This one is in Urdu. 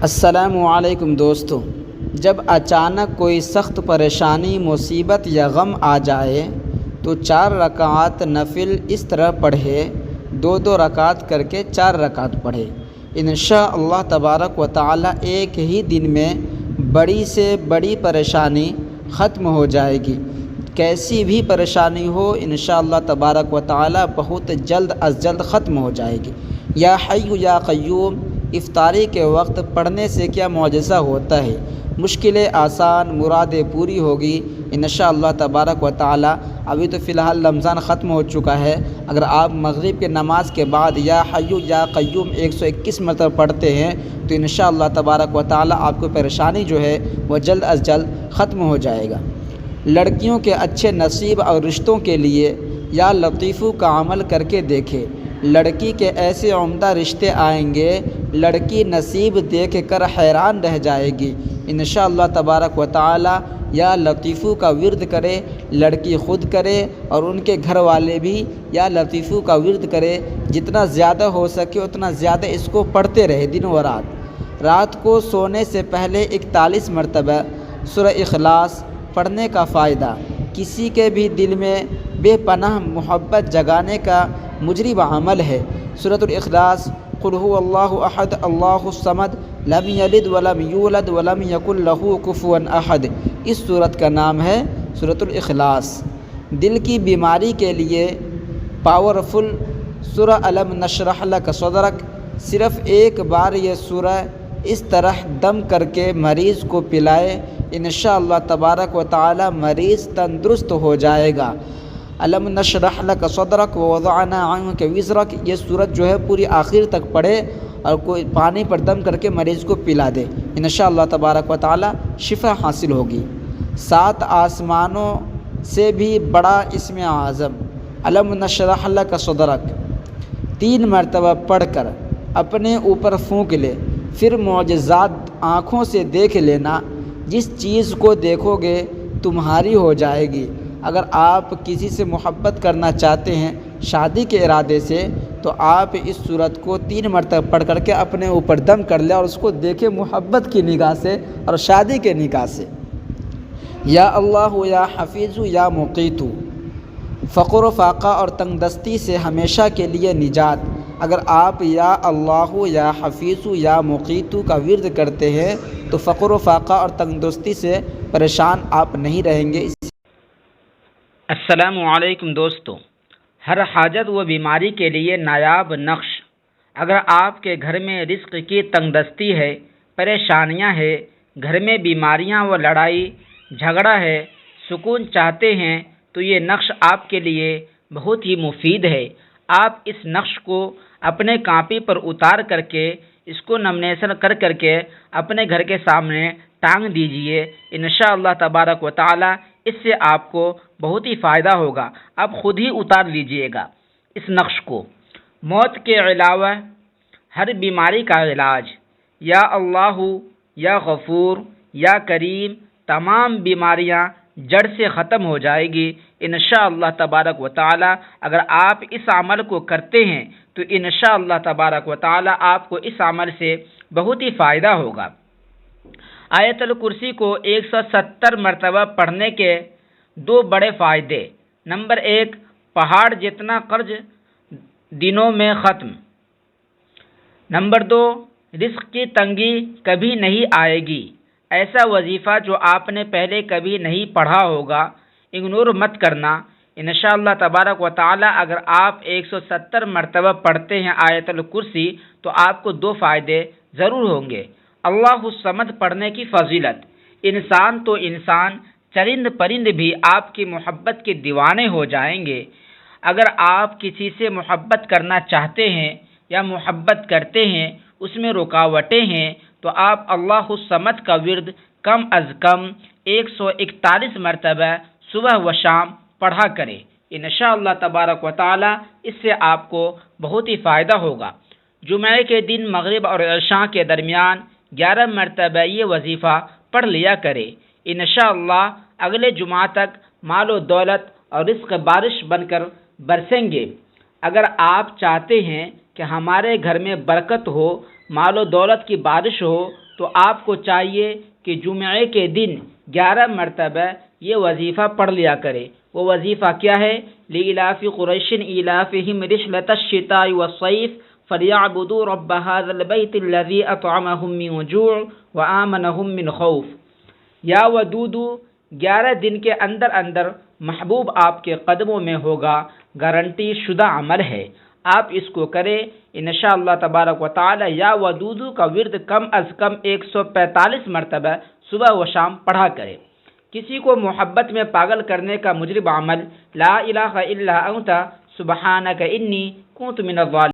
السلام علیکم دوستو، جب اچانک کوئی سخت پریشانی، مصیبت یا غم آ جائے تو 4 رکعات نفل اس طرح پڑھے، 2 رکعت کر کے 4 رکعت پڑھے۔ انشاءاللہ تبارک و تعالی ایک ہی دن میں بڑی سے بڑی پریشانی ختم ہو جائے گی۔ کیسی بھی پریشانی ہو انشاءاللہ تبارک و تعالی بہت جلد از جلد ختم ہو جائے گی۔ یا حی یا قیوم افطاری کے وقت پڑھنے سے کیا معجزہ ہوتا ہے، مشکلیں آسان، مرادیں پوری ہوگی انشاءاللہ تبارک و تعالی۔ ابھی تو فی الحال رمضان ختم ہو چکا ہے، اگر آپ مغرب کے نماز کے بعد یا حی یا قیوم 121 مرتبہ پڑھتے ہیں تو انشاءاللہ تبارک و تعالی آپ کو پریشانی جو ہے وہ جلد از جلد ختم ہو جائے گا۔ لڑکیوں کے اچھے نصیب اور رشتوں کے لیے یا لطیفو کا عمل کر کے دیکھے۔ لڑکی کے ایسے عمدہ رشتے آئیں گے، لڑکی نصیب دیکھ کر حیران رہ جائے گی انشاءاللہ تبارک و تعالی۔ یا لطیفو کا ورد کرے، لڑکی خود کرے اور ان کے گھر والے بھی یا لطیفو کا ورد کرے، جتنا زیادہ ہو سکے اتنا زیادہ اس کو پڑھتے رہے دن و رات۔ رات کو سونے سے پہلے 41 مرتبہ سورہ اخلاص پڑھنے کا فائدہ کسی کے بھی دل میں بے پناہ محبت جگانے کا مجرب عمل ہے۔ سورۃ الاخلاص، قل هو اللہ احد اللہ الصمد لم یلد ولم یولد ولم یکن لہ کفوا احد، اس سورت کا نام ہے سورۃ الاخلاص۔ دل کی بیماری کے لیے پاورفل سورہ الم نشرح لک صدرک، صرف ایک بار یہ سورہ اس طرح دم کر کے مریض کو پلائے انشاءاللہ تبارک و تعالی مریض تندرست ہو جائے گا۔ الم نشرح لک صدرک ووضعنا عنک وزرک، یہ سورت جو ہے پوری آخر تک پڑھے اور کوئی پانی پر دم کر کے مریض کو پلا دے انشاءاللہ تبارک و تعالی شفا حاصل ہوگی۔ 7 آسمانوں سے بھی بڑا اسم اعظم الم نشرح لک صدرک 3 مرتبہ پڑھ کر اپنے اوپر پھونک لے، پھر معجزات آنکھوں سے دیکھ لینا۔ جس چیز کو دیکھو گے تمہاری ہو جائے گی۔ اگر آپ کسی سے محبت کرنا چاہتے ہیں شادی کے ارادے سے تو آپ اس سورت کو 3 مرتبہ پڑھ کر کے اپنے اوپر دم کر لیں اور اس کو دیکھیں محبت کی نگاہ سے اور شادی کے نگاہ سے۔ یا اللہ یا حفیظ یا مقیت، فقر و فاقہ اور تنگ دستی سے ہمیشہ کے لیے نجات۔ اگر آپ یا اللہ یا حفیظ یا مقیت کا ورد کرتے ہیں تو فقر و فاقہ اور تنگ دستی سے پریشان آپ نہیں رہیں گے۔ السلام علیکم دوستو، ہر حاجت و بیماری کے لیے نایاب نقش۔ اگر آپ کے گھر میں رزق کی تنگ دستی ہے، پریشانیاں ہے، گھر میں بیماریاں و لڑائی جھگڑا ہے، سکون چاہتے ہیں تو یہ نقش آپ کے لیے بہت ہی مفید ہے۔ آپ اس نقش کو اپنے کاپی پر اتار کر کے اس کو نمنیشن کر کر کے اپنے گھر کے سامنے ٹانگ دیجئے انشاءاللہ تبارک و تعالی۔ اس سے آپ کو بہت ہی فائدہ ہوگا، آپ خود ہی اتار لیجئے گا اس نقش کو۔ موت کے علاوہ ہر بیماری کا علاج، یا اللہ یا غفور یا کریم، تمام بیماریاں جڑ سے ختم ہو جائے گی انشاءاللہ تبارک و تعالی۔ اگر آپ اس عمل کو کرتے ہیں تو انشاءاللہ تبارک و تعالی آپ کو اس عمل سے بہت ہی فائدہ ہوگا۔ آیت الکرسی کو 170 مرتبہ پڑھنے کے 2 بڑے فائدے۔ نمبر 1، پہاڑ جتنا قرض دنوں میں ختم۔ نمبر 2، رزق کی تنگی کبھی نہیں آئے گی۔ ایسا وظیفہ جو آپ نے پہلے کبھی نہیں پڑھا ہوگا، اگنور مت کرنا انشاءاللہ تبارک و تعالی۔ اگر آپ 170 مرتبہ پڑھتے ہیں آیت الکرسی تو آپ کو 2 فائدے ضرور ہوں گے۔ اللہ الصمد پڑھنے کی فضیلت، انسان تو انسان، چرند پرند بھی آپ کی محبت کے دیوانے ہو جائیں گے۔ اگر آپ کسی سے محبت کرنا چاہتے ہیں یا محبت کرتے ہیں، اس میں رکاوٹیں ہیں، تو آپ اللہ الصمد کا ورد کم از کم 141 مرتبہ صبح و شام پڑھا کریں انشاءاللہ تبارک و تعالی۔ اس سے آپ کو بہت ہی فائدہ ہوگا۔ جمعہ کے دن مغرب اور عشاء کے درمیان 11 مرتبہ یہ وظیفہ پڑھ لیا کرے انشاءاللہ۔ اگلے جمعہ تک مال و دولت اور رزق بارش بن کر برسیں گے۔ اگر آپ چاہتے ہیں کہ ہمارے گھر میں برکت ہو، مال و دولت کی بارش ہو تو آپ کو چاہیے کہ جمعے کے دن 11 مرتبہ یہ وظیفہ پڑھ لیا کرے۔ وہ وظیفہ کیا ہے؟ لإلاف قریش إِلَافِهِمْ رحلة الشتاء والصيف فليعبدوا رب هذا البيت الذي أطعمهم من جوع وآمنهم من خوف۔ یا ودودو 11 دن کے اندر اندر محبوب آپ کے قدموں میں ہوگا، گارنٹی شدہ عمل ہے، آپ اس کو کریں انشاءاللہ تبارک و تعالی۔ یا ودودو کا ورد کم از کم 145 مرتبہ صبح و شام پڑھا کرے۔ کسی کو محبت میں پاگل کرنے کا مجرم عمل لا الہ الا انت سبحانک انی کنت من الظالمین۔